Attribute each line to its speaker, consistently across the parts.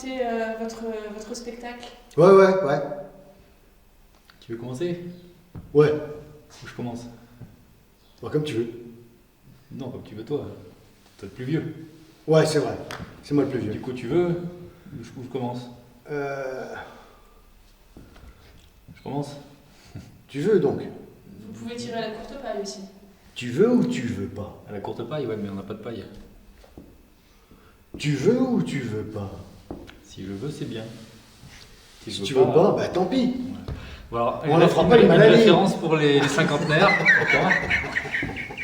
Speaker 1: raconter votre spectacle?
Speaker 2: Ouais.
Speaker 3: Tu veux commencer?
Speaker 2: Ouais,
Speaker 3: Ou je commence?
Speaker 2: bah, comme tu veux.
Speaker 3: Non, comme tu veux toi. Toi le plus vieux.
Speaker 2: Ouais, c'est vrai. C'est moi le plus
Speaker 3: Du
Speaker 2: vieux.
Speaker 3: coup, tu veux ou je commence?
Speaker 2: Euh,
Speaker 3: Je commence?
Speaker 2: tu veux donc?
Speaker 1: Vous pouvez tirer à la courte paille aussi.
Speaker 2: Tu veux ou tu veux pas?
Speaker 3: À la courte paille, ouais, mais on n'a pas de paille.
Speaker 2: Tu veux ou tu veux pas?
Speaker 3: Si je veux, c'est bien.
Speaker 2: Si tu veux pas, bah tant pis.
Speaker 3: Voilà,
Speaker 2: On ne fera pas les
Speaker 3: une
Speaker 2: maladies.
Speaker 3: référence pour les cinquantenaires. D'accord.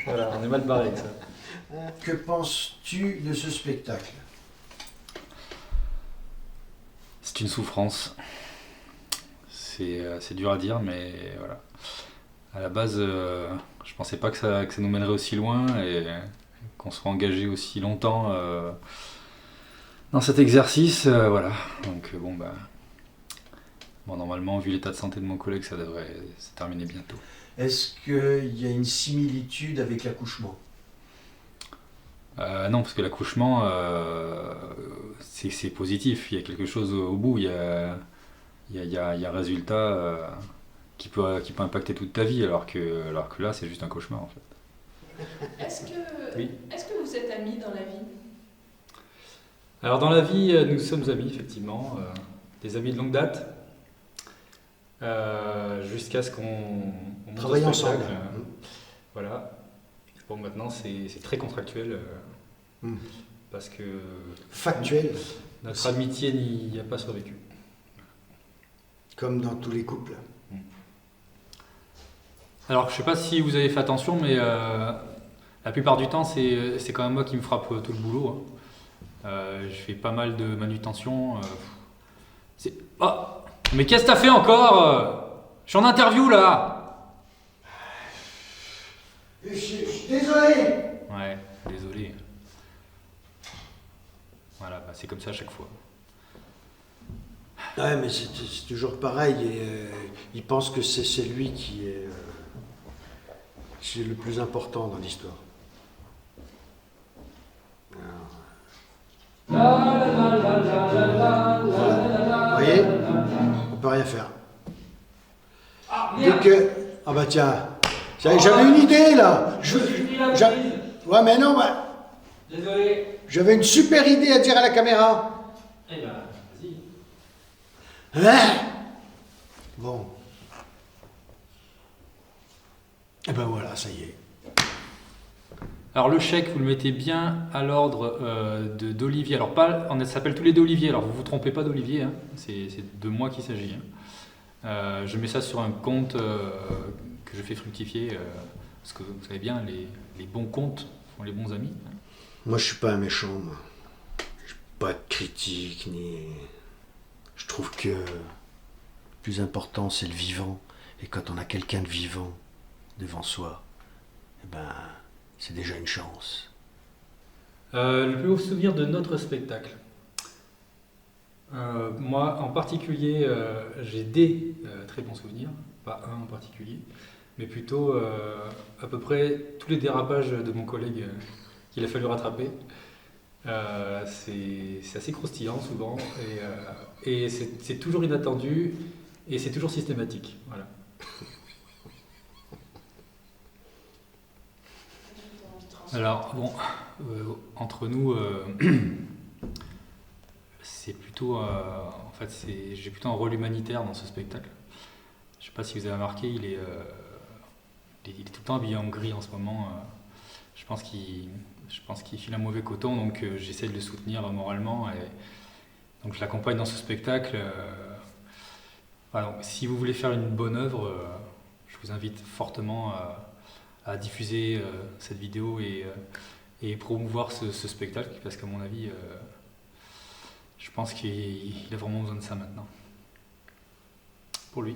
Speaker 3: Voilà, on est mal barré avec ça.
Speaker 2: Que penses-tu de ce spectacle?
Speaker 3: C'est une souffrance. C'est dur à dire, mais voilà. À la base, je pensais pas que ça nous mènerait aussi loin et qu'on soit engagé aussi longtemps dans cet exercice. Voilà. Donc bon, normalement, vu l'état de santé de mon collègue, ça devrait se terminer bientôt.
Speaker 2: Est-ce qu'il y a une similitude avec l'accouchement?
Speaker 3: Non, parce que l'accouchement, c'est positif. Il y a quelque chose au bout. Il y a un résultat qui peut impacter toute ta vie, alors que là, c'est juste un cauchemar en fait.
Speaker 1: Est-ce que vous êtes amis dans la vie?
Speaker 3: Alors dans la vie, nous sommes amis, effectivement, des amis de longue date, jusqu'à ce qu'on monte
Speaker 2: Travaille
Speaker 3: au
Speaker 2: ensemble.
Speaker 3: spectacle. Voilà. Bon, maintenant, c'est très contractuel, parce que
Speaker 2: Factuel,
Speaker 3: notre amitié n'y a pas survécu.
Speaker 2: comme dans tous les couples.
Speaker 3: Alors, je sais pas si vous avez fait attention, mais la plupart du temps, c'est quand même moi qui me frappe tout le boulot. Hein. Je fais pas mal de manutention. Oh, mais qu'est-ce que t'as fait encore? Je suis en interview là.
Speaker 2: Je suis désolé.
Speaker 3: Ouais, désolé. Voilà, bah, c'est comme ça à chaque fois.
Speaker 2: Ouais, mais c'est toujours pareil. Et, il pense que c'est lui qui est le plus important dans l'histoire. Vous voyez, on peut rien faire. Dès que... Ah bah tiens, j'avais une idée là. Ouais mais non,
Speaker 3: Désolé.
Speaker 2: j'avais une super idée à dire à la caméra.
Speaker 3: Eh ben, vas-y.
Speaker 2: Hein? Bon. Et ben voilà, ça y est.
Speaker 3: Alors le chèque, vous le mettez bien à l'ordre d'Olivier. Alors pas, ça s'appelle tous les deux Olivier, alors vous vous trompez pas d'Olivier, hein. C'est de moi qu'il s'agit. Hein. Je mets ça sur un compte que je fais fructifier, parce que vous savez bien, les bons comptes font les bons amis. Hein.
Speaker 2: Moi je suis pas un méchant, moi. Je suis pas de critique, ni... Je trouve que le plus important c'est le vivant. Et quand on a quelqu'un de vivant devant soi, eh ben... c'est déjà une chance.
Speaker 3: Le plus beau souvenir de notre spectacle. Moi, en particulier, j'ai des très bons souvenirs, pas un en particulier, mais plutôt à peu près tous les dérapages de mon collègue qu'il a fallu rattraper. C'est assez croustillant souvent, et c'est toujours inattendu, et c'est toujours systématique. Voilà. Alors, bon, entre nous, c'est plutôt, en fait, j'ai plutôt un rôle humanitaire dans ce spectacle. Je sais pas si vous avez remarqué, il est tout le temps habillé en gris en ce moment. Je pense qu'il file un mauvais coton, donc j'essaie de le soutenir moralement. Et donc je l'accompagne dans ce spectacle. Voilà, donc, si vous voulez faire une bonne œuvre, je vous invite fortement à diffuser cette vidéo et promouvoir ce spectacle, parce qu'à mon avis, je pense qu'il a vraiment besoin de ça maintenant. Pour lui.